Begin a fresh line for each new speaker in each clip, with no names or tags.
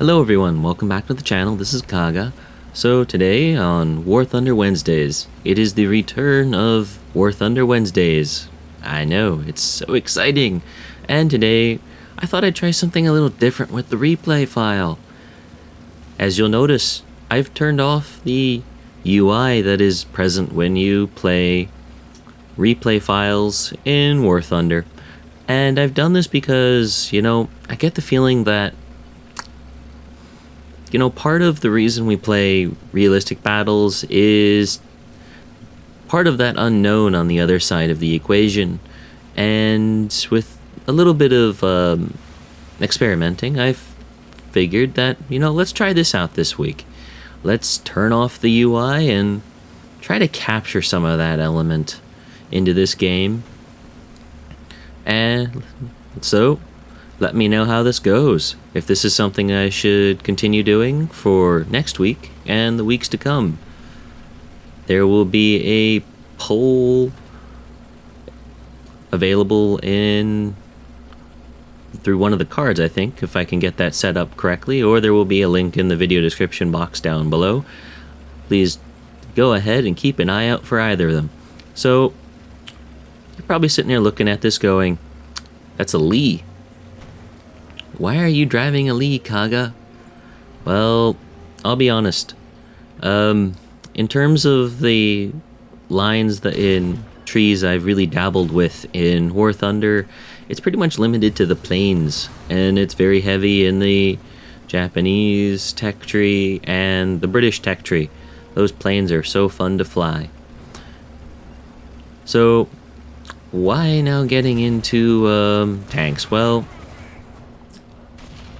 Hello everyone, welcome back to the channel. This is Kaga. So today on War Thunder Wednesdays, it is the return of War Thunder Wednesdays. I know, it's so exciting. And today, I thought I'd try something a little different with the replay file. As you'll notice, I've turned off the UI that is present when you play replay files in War Thunder. And I've done this because, I get the feeling that part of the reason we play realistic battles is part of that unknown on the other side of the equation. And with a little bit of experimenting, I've figured that, let's try this out this week. Let's turn off the UI and try to capture some of that element into this game. And so, let me know how this goes, if this is something I should continue doing for next week and the weeks to come. There will be a poll available through one of the cards, I think, if I can get that set up correctly, or there will be a link in the video description box down below. Please go ahead and keep an eye out for either of them. So, you're probably sitting there looking at this going, that's a Lee. Why are you driving a Lee, Kaga? Well, I'll be honest. In terms of the lines that in trees I've really dabbled with in War Thunder, it's pretty much limited to the plains, and it's very heavy in the Japanese tech tree and the British tech tree. Those planes are so fun to fly. So, why now getting into tanks? Well,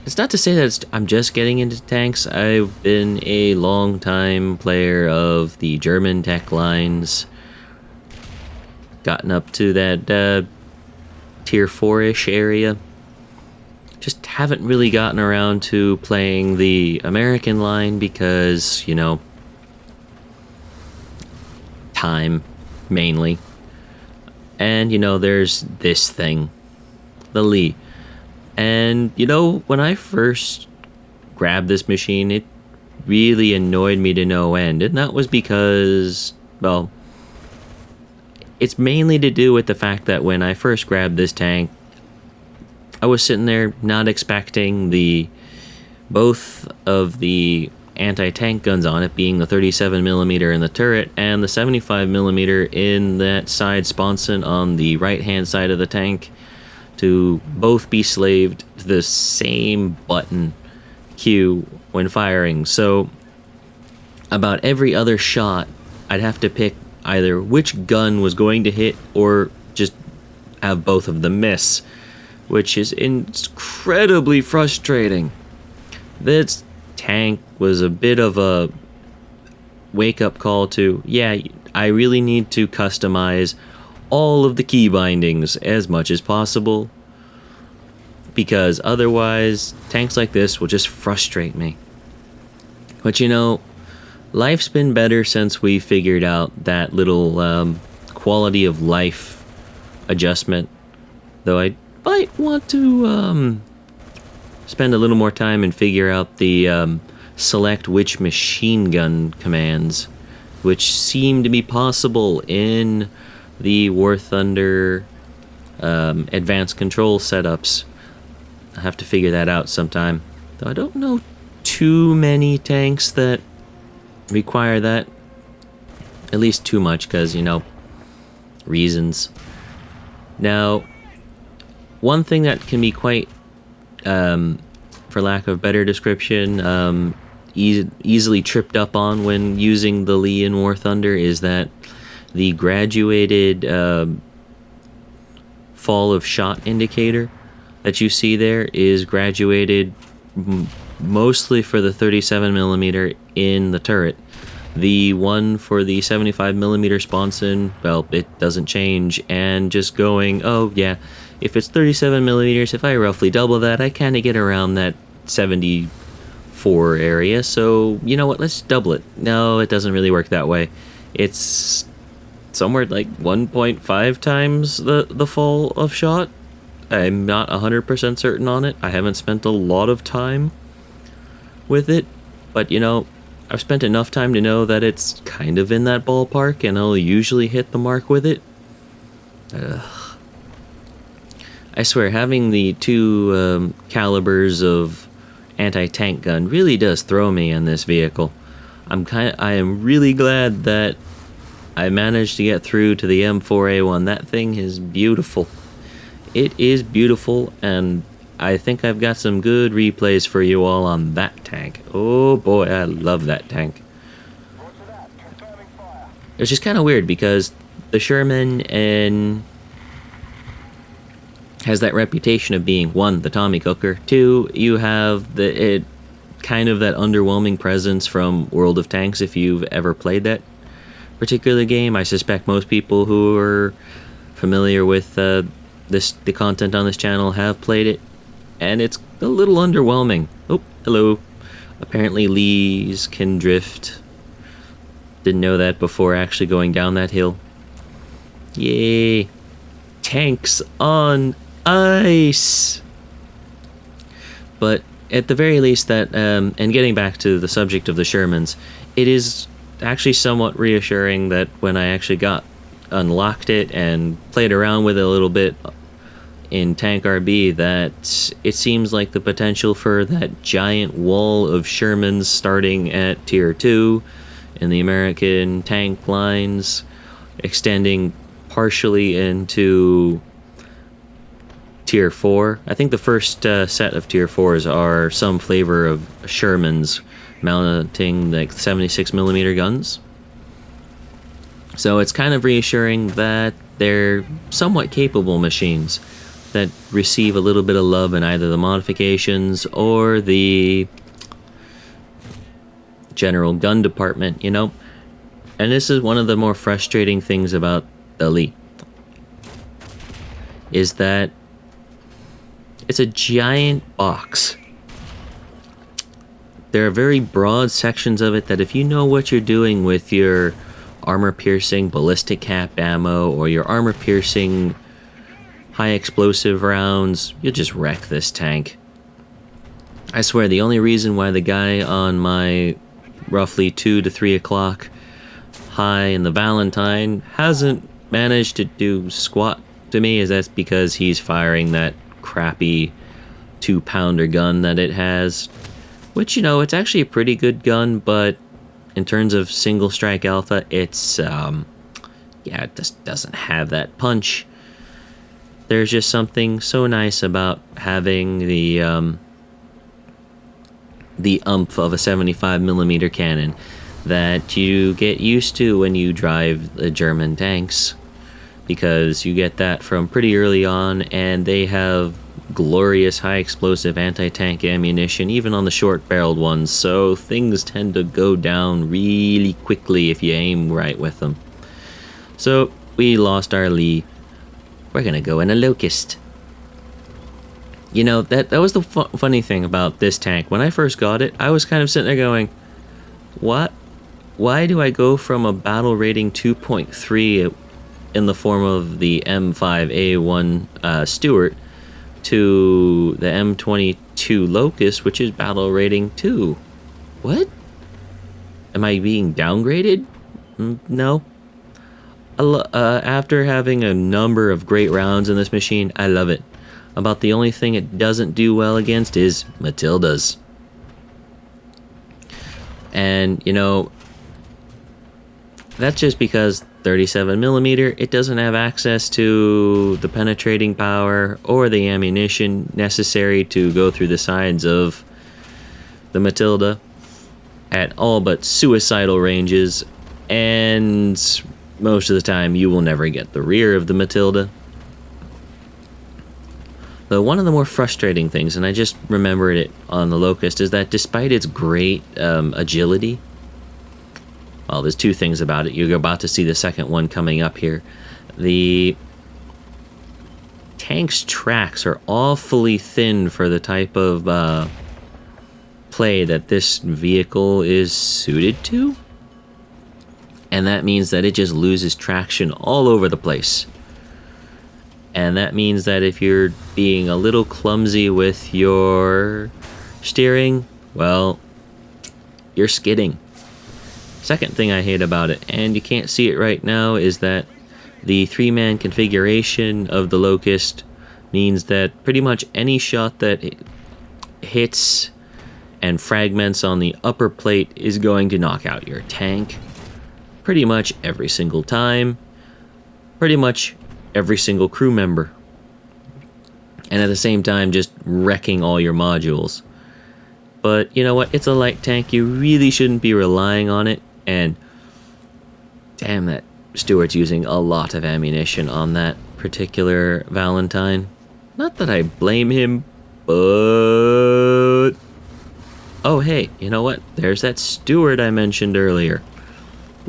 it's not to say that I'm just getting into tanks. I've been a long-time player of the German tech lines. Gotten up to that tier 4-ish area. Just haven't really gotten around to playing the American line because, time, mainly. And, there's this thing, the Lee. And, when I first grabbed this machine, it really annoyed me to no end. And that was because, well, it's mainly to do with the fact that when I first grabbed this tank, I was sitting there not expecting both of the anti-tank guns on it, being the 37mm in the turret and the 75mm in that side sponson on the right-hand side of the tank, to both be slaved to the same button Q when firing. So about every other shot, I'd have to pick either which gun was going to hit or just have both of them miss, which is incredibly frustrating. This tank was a bit of a wake-up call to, yeah, I really need to customize all of the key bindings as much as possible, because otherwise tanks like this will just frustrate me. But life's been better since we figured out that little quality of life adjustment, though I might want to spend a little more time and figure out the select which machine gun commands, which seem to be possible in the War Thunder advanced control setups. I'll have to figure that out sometime. Though I don't know too many tanks that require that. At least too much, because, reasons. Now, one thing that can be quite, for lack of better description, easily tripped up on when using the Lee in War Thunder is that the graduated fall of shot indicator that you see there is graduated mostly for the 37mm in the turret. The one for the 75mm sponson, well, it doesn't change, and just going, oh yeah, if it's 37mm, if I roughly double that, I kind of get around that 74 area, so you know what, let's double it. No, it doesn't really work that way. It's somewhere like 1.5 times the fall of shot. I'm not 100% certain on it. I haven't spent a lot of time with it, but I've spent enough time to know that it's kind of in that ballpark, and I'll usually hit the mark with it. I swear, having the two calibers of anti-tank gun really does throw me in this vehicle. I am really glad that I managed to get through to the M4A1. That thing is beautiful. It is beautiful, and I think I've got some good replays for you all on that tank. Oh boy, I love that tank. It's just kind of weird because the Sherman has that reputation of being, one, the Tommy Cooker, two, you have kind of that underwhelming presence from World of Tanks if you've ever played that particular game. I suspect most people who are familiar with the content on this channel have played it, and it's a little underwhelming. Oh, hello. Apparently Lees can drift. Didn't know that before actually going down that hill. Yay. Tanks on ice. But at the very least that, and getting back to the subject of the Shermans, it is actually somewhat reassuring that when I actually unlocked it and played around with it a little bit in Tank RB, that it seems like the potential for that giant wall of Shermans starting at Tier 2 in the American tank lines, extending partially into Tier 4. I think the first set of Tier 4s are some flavor of Shermans mounting like 76mm guns. So it's kind of reassuring that they're somewhat capable machines that receive a little bit of love in either the modifications or the general gun department, And this is one of the more frustrating things about the Lee, is that it's a giant box. There are very broad sections of it that if you know what you're doing with your armor-piercing ballistic cap ammo or your armor-piercing high explosive rounds, you'll just wreck this tank. I swear, the only reason why the guy on my roughly 2 to 3 o'clock high in the Valentine hasn't managed to do squat to me is that's because he's firing that crappy 2-pounder gun that it has, which, it's actually a pretty good gun, but in terms of single strike alpha, it's, it just doesn't have that punch. There's just something so nice about having the umph of a 75mm cannon that you get used to when you drive the German tanks, because you get that from pretty early on, and they have glorious high explosive anti-tank ammunition even on the short barreled ones, so things tend to go down really quickly if you aim right with them. So we lost our Lee. We're gonna go in a Locust. That was the funny thing about this tank. When I first got it, I was kind of sitting there going, what? Why do I go from a battle rating 2.3 in the form of the M5A1 Stuart to the M22 Locust, which is battle rating 2? What? Am I being downgraded? No. After having a number of great rounds in this machine, I love it. About the only thing it doesn't do well against is Matildas. And, that's just because 37mm, it doesn't have access to the penetrating power or the ammunition necessary to go through the sides of the Matilda at all but suicidal ranges, and most of the time you will never get the rear of the Matilda. But one of the more frustrating things, and I just remembered it on the Locust, is that despite its great agility, well, there's two things about it. You're about to see the second one coming up here. The tank's tracks are awfully thin for the type of play that this vehicle is suited to. And that means that it just loses traction all over the place. And that means that if you're being a little clumsy with your steering, well, you're skidding. Second thing I hate about it, and you can't see it right now, is that the 3-man configuration of the Locust means that pretty much any shot that hits and fragments on the upper plate is going to knock out your tank pretty much every single time, pretty much every single crew member, and at the same time just wrecking all your modules. But you know what, it's a light tank, you really shouldn't be relying on it, and damn, that Stuart's using a lot of ammunition on that particular Valentine. Not that I blame him, but... Oh hey, you know what, there's that Stuart I mentioned earlier.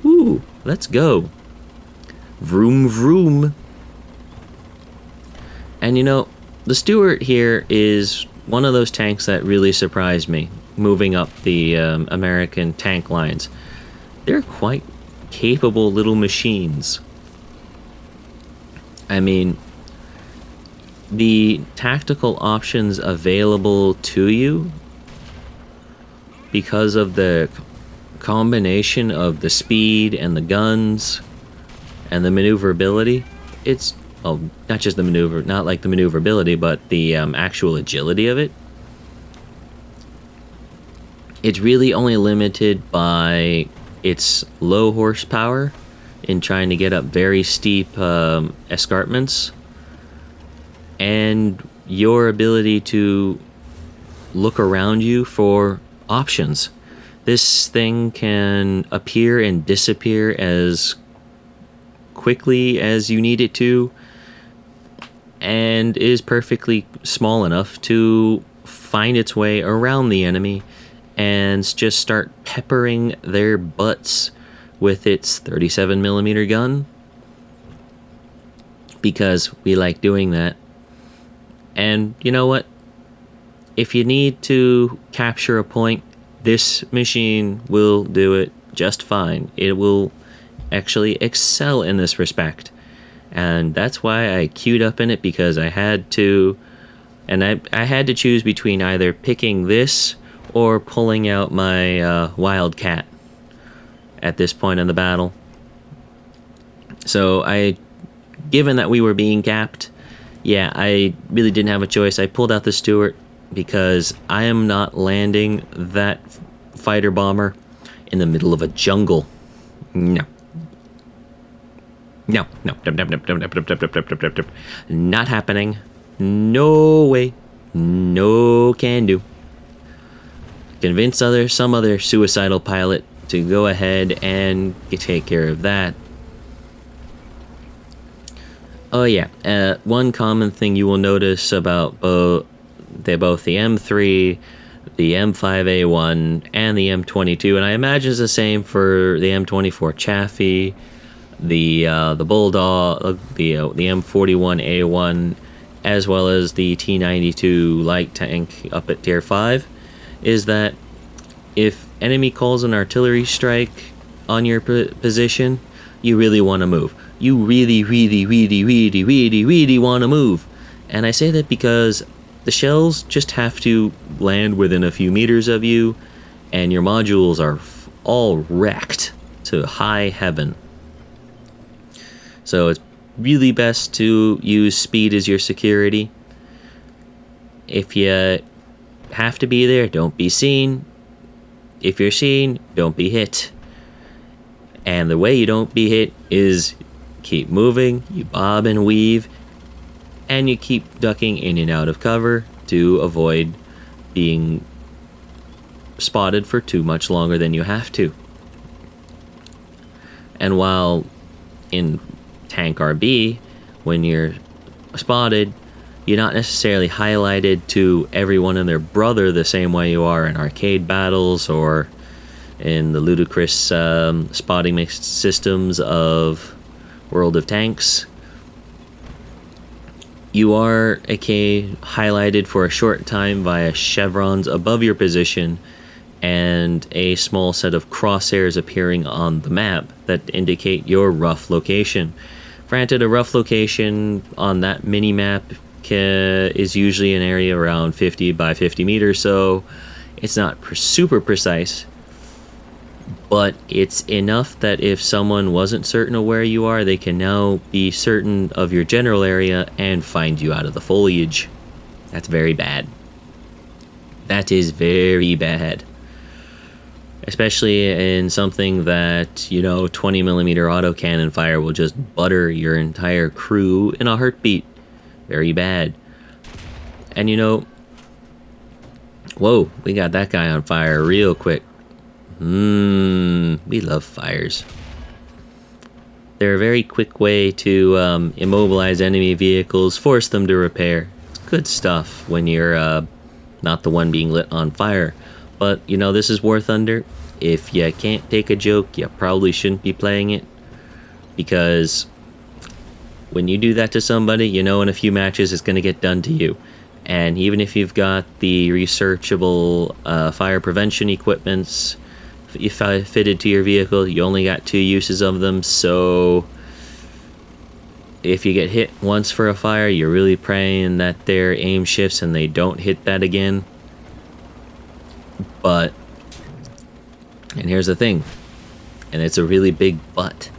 Ooh, let's go. Vroom vroom. And you know, the Stuart here is one of those tanks that really surprised me, moving up the American tank lines. They're quite capable little machines. I mean, the tactical options available to you because of the combination of the speed and the guns and the maneuverability, it's not just the maneuver, not like the maneuverability, but the actual agility of it. It's really only limited by its low horsepower in trying to get up very steep escarpments, and your ability to look around you for options. This thing can appear and disappear as quickly as you need it to, and is perfectly small enough to find its way around the enemy and just start peppering their butts with its 37mm gun, because we like doing that. And you know what? If you need to capture a point, this machine will do it just fine. It will actually excel in this respect. And that's why I queued up in it, because I had to, and I had to choose between either picking this or pulling out my Wildcat at this point in the battle. So given that we were being capped, yeah, I really didn't have a choice. I pulled out the Stuart because I am not landing that fighter bomber in the middle of a jungle. No. No. Not happening. No way. No can do. Convince some other suicidal pilot to go ahead and take care of that. Oh yeah, one common thing you will notice about both the M3, the M5A1, and the M22, and I imagine it's the same for the M24 Chaffee, the Bulldog, the M41A1, as well as the T92 light tank up at Tier 5, is that if enemy calls an artillery strike on your position, you really want to move. You really want to move. And I say that because the shells just have to land within a few meters of you, and your modules are all wrecked to high heaven. So it's really best to use speed as your security. If you have to be there, don't be seen. If you're seen, don't be hit. And the way you don't be hit is keep moving, you bob and weave, and you keep ducking in and out of cover to avoid being spotted for too much longer than you have to. And while in Tank RB, when you're spotted, you're not necessarily highlighted to everyone and their brother the same way you are in arcade battles or in the ludicrous spotting mixed systems of World of Tanks. You are highlighted for a short time via chevrons above your position and a small set of crosshairs appearing on the map that indicate your rough location. Granted, a rough location on that mini-map is usually an area around 50 by 50 meters, so it's not super precise. but it's enough that if someone wasn't certain of where you are, they can now be certain of your general area and find you out of the foliage. That's very bad. That is very bad. Especially in something that, 20mm autocannon fire will just butter your entire crew in a heartbeat. Very bad. And whoa, we got that guy on fire real quick. We love fires. They're a very quick way to immobilize enemy vehicles, force them to repair. It's good stuff when you're not the one being lit on fire. But, this is War Thunder. If you can't take a joke, you probably shouldn't be playing it. Because when you do that to somebody, in a few matches it's going to get done to you. And even if you've got the researchable fire prevention equipments fitted to your vehicle, you only got 2 uses of them. So if you get hit once for a fire, you're really praying that their aim shifts and they don't hit that again. But, and here's the thing, and it's a really big but.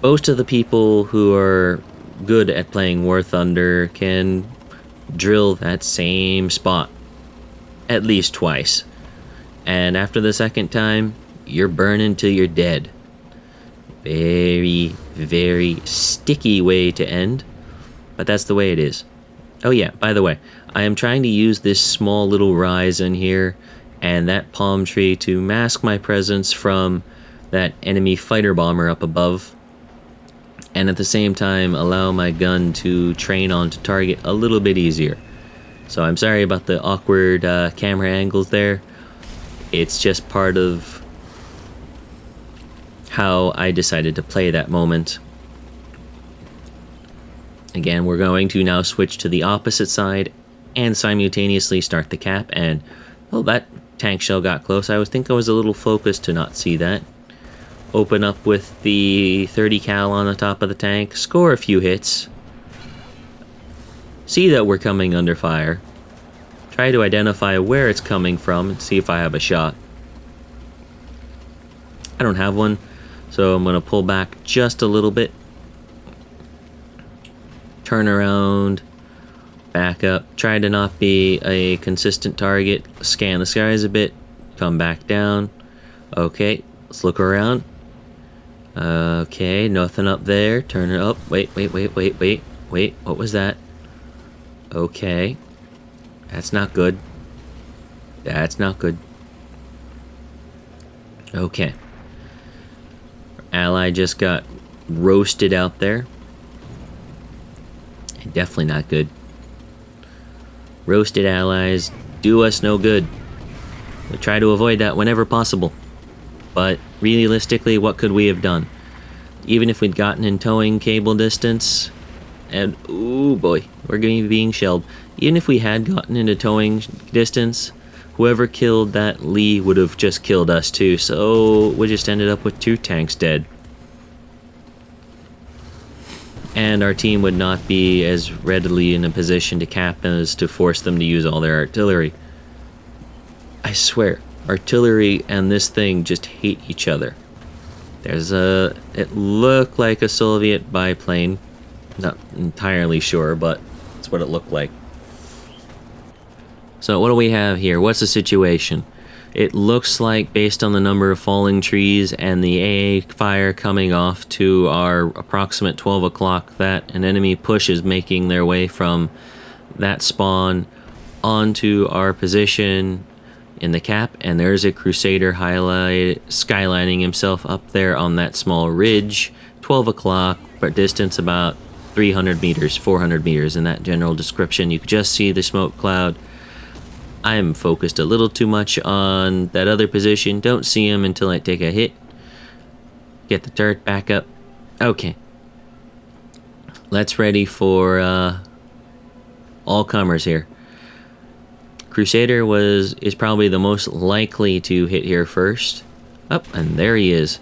Most of the people who are good at playing War Thunder can drill that same spot at least twice. And after the second time, you're burning till you're dead. Very, very sticky way to end, but that's the way it is. Oh yeah, by the way, I am trying to use this small little rise in here and that palm tree to mask my presence from that enemy fighter bomber up above, and at the same time allow my gun to train onto target a little bit easier. So I'm sorry about the awkward camera angles there. It's just part of how I decided to play that moment. Again, we're going to now switch to the opposite side and simultaneously start the cap. And, oh, that tank shell got close. I think I was a little focused to not see that. Open up with the 30 cal on the top of the tank. Score a few hits. See that we're coming under fire. Try to identify where it's coming from and see if I have a shot. I don't have one, so I'm going to pull back just a little bit. Turn around, back up, try to not be a consistent target, scan the skies a bit, come back down. Okay, let's look around. Okay, nothing up there, turn it up, wait, what was that? Okay, that's not good. That's not good. Okay. Ally just got roasted out there. Definitely not good. Roasted allies do us no good. We try to avoid that whenever possible. But realistically, what could we have done? Even if we'd gotten in towing cable distance, and ooh boy, we're going to be being shelled. Even if we had gotten into towing distance, whoever killed that Lee would have just killed us too. So we just ended up with 2 tanks dead. And our team would not be as readily in a position to cap as to force them to use all their artillery. I swear, artillery and this thing just hate each other. It looked like a Soviet biplane. Not entirely sure, but that's what it looked like. So what do we have here? What's the situation? It looks like, based on the number of falling trees and the AA fire coming off to our approximate 12 o'clock, that an enemy push is making their way from that spawn onto our position in the cap, and there's a Crusader skylining himself up there on that small ridge. 12 o'clock, but distance about 300 meters, 400 meters in that general description. You could just see the smoke cloud. I'm focused a little too much on that other position. Don't see him until I take a hit. Get the turret back up. Okay. Let's ready for all comers here. Crusader is probably the most likely to hit here first. Up, and there he is.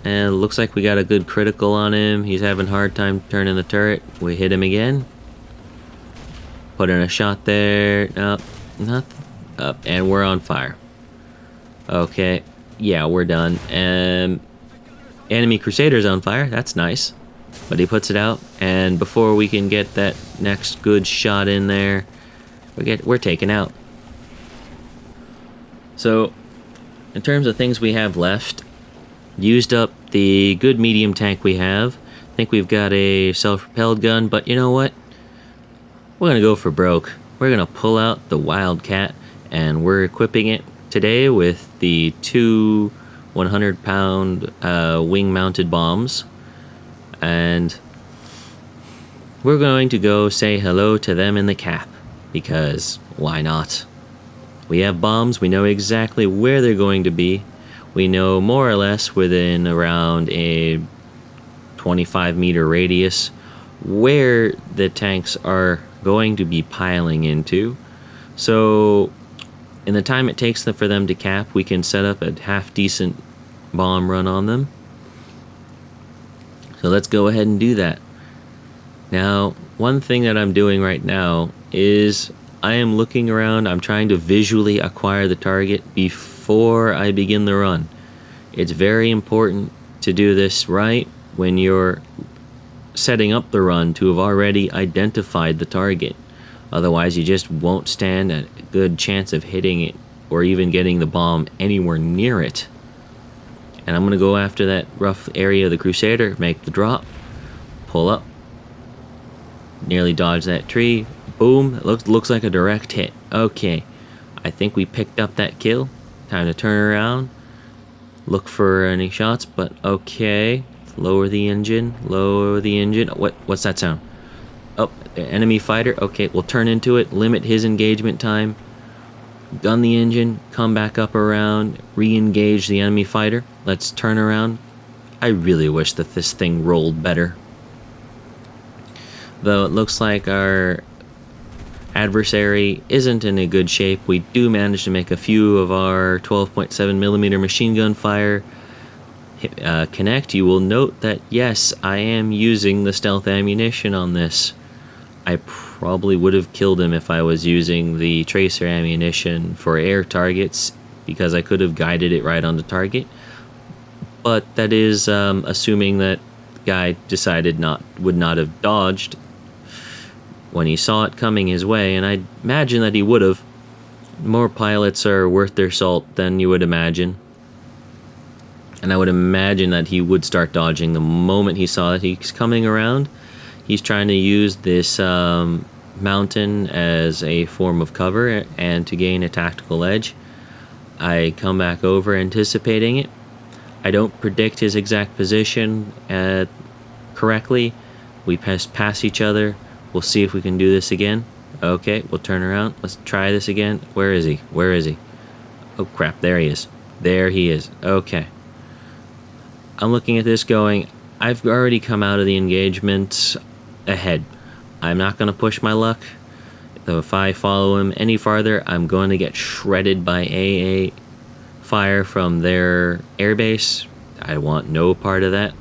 And it looks like we got a good critical on him. He's having a hard time turning the turret. We hit him again. Put in a shot there. Nope, nothing. Up, and we're on fire. Okay, yeah, we're done. And enemy Crusader's on fire. That's nice. But he puts it out, and before we can get that next good shot in there, we're taken out. So, in terms of things we have left, used up the good medium tank we have. I think we've got a self-propelled gun, but you know what? We're gonna go for broke. We're gonna pull out the Wildcat, and we're equipping it today with the two 100-pound wing-mounted bombs. And we're going to go say hello to them in the cap, because why not? We have bombs, we know exactly where they're going to be. We know more or less within around a 25-meter radius where the tanks are going to be piling into. So in the time it takes for them to cap, we can set up a half-decent bomb run on them. So let's go ahead and do that. Now, one thing that I'm doing right now is I am looking around. I'm trying to visually acquire the target before I begin the run. It's very important to do this right when you're setting up the run, to have already identified the target. Otherwise, you just won't stand a good chance of hitting it or even getting the bomb anywhere near it. And I'm going to go after that rough area of the Crusader, make the drop, pull up, nearly dodge that tree, boom, it looks like a direct hit. Okay, I think we picked up that kill. Time to turn around, look for any shots, but okay. Lower the engine, lower the engine. What's that sound? Oh, enemy fighter. Okay, we'll turn into it, limit his engagement time, gun the engine, come back up around, re-engage the enemy fighter. Let's turn around. I really wish that this thing rolled better. Though it looks like our adversary isn't in a good shape, we do manage to make a few of our 12.7mm machine gun fire connect. You will note that, yes, I am using the stealth ammunition on this. I probably would have killed him if I was using the tracer ammunition for air targets, because I could have guided it right on the target. But that is assuming that the guy decided would not have dodged when he saw it coming his way, and I imagine that he would have. More pilots are worth their salt than you would imagine. And I would imagine that he would start dodging the moment he saw that he's coming around. He's trying to use this mountain as a form of cover and to gain a tactical edge. I come back over anticipating it. I don't predict his exact position correctly. We pass each other. We'll see if we can do this again. Okay, we'll turn around. Let's try this again. Where is he? Where is he? Oh crap, there he is. There he is. Okay. I'm looking at this going, I've already come out of the engagement ahead. I'm not going to push my luck. If I follow him any farther, I'm going to get shredded by AA fire from their airbase. I want no part of that.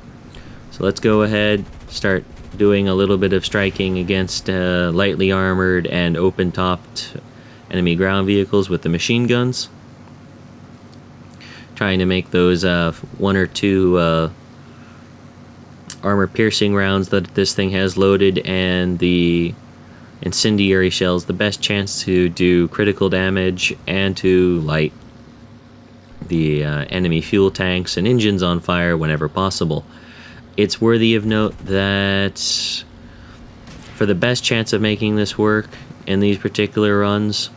So let's go ahead, start doing a little bit of striking against lightly armored and open-topped enemy ground vehicles with the machine guns. Trying to make those one or two armor-piercing rounds that this thing has loaded and the incendiary shells the best chance to do critical damage and to light the enemy fuel tanks and engines on fire whenever possible. It's worthy of note that for the best chance of making this work in these particular runs,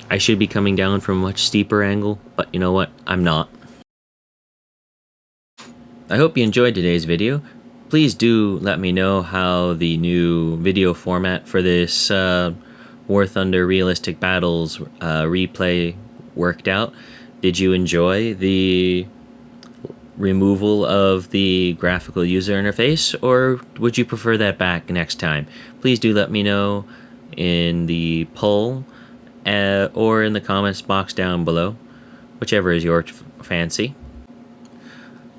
I should be coming down from a much steeper angle, but you know what? I'm not. I hope you enjoyed today's video. Please do let me know how the new video format for this War Thunder Realistic Battles replay worked out. Did you enjoy the removal of the graphical user interface, or would you prefer that back next time? Please do let me know in the poll or in the comments box down below, whichever is your fancy.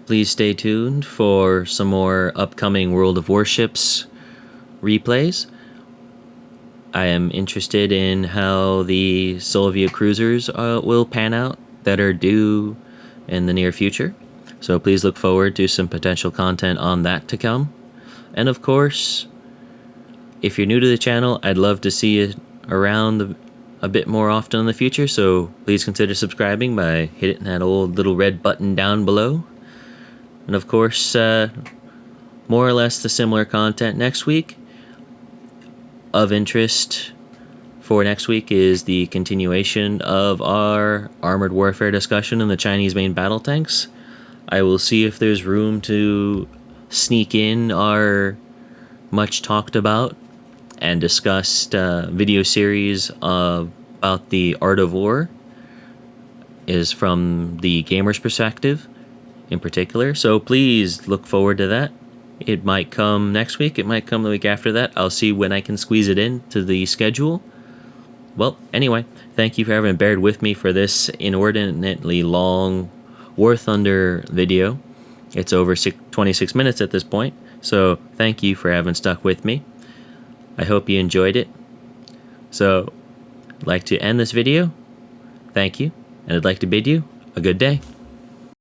Please stay tuned for some more upcoming World of Warships replays. I am interested in how the Soviet cruisers will pan out that are due in the near future. So please look forward to some potential content on that to come. And of course, if you're new to the channel, I'd love to see you around a bit more often in the future, so please consider subscribing by hitting that old little red button down below. And of course, more or less the similar content next week. Of interest for next week is the continuation of our armored warfare discussion in the Chinese main battle tanks. I will see if there's room to sneak in our much talked about and discussed video series about the Art of War, is from the gamer's perspective in particular. So please look forward to that. It might come next week, it might come the week after that. I'll see when I can squeeze it in to the schedule. Well, anyway, thank you for having bared with me for this inordinately long War Thunder video. It's over 26 minutes at this point, so thank you for having stuck with me. I hope you enjoyed it. So, I'd like to end this video. Thank you, and I'd like to bid you a good day.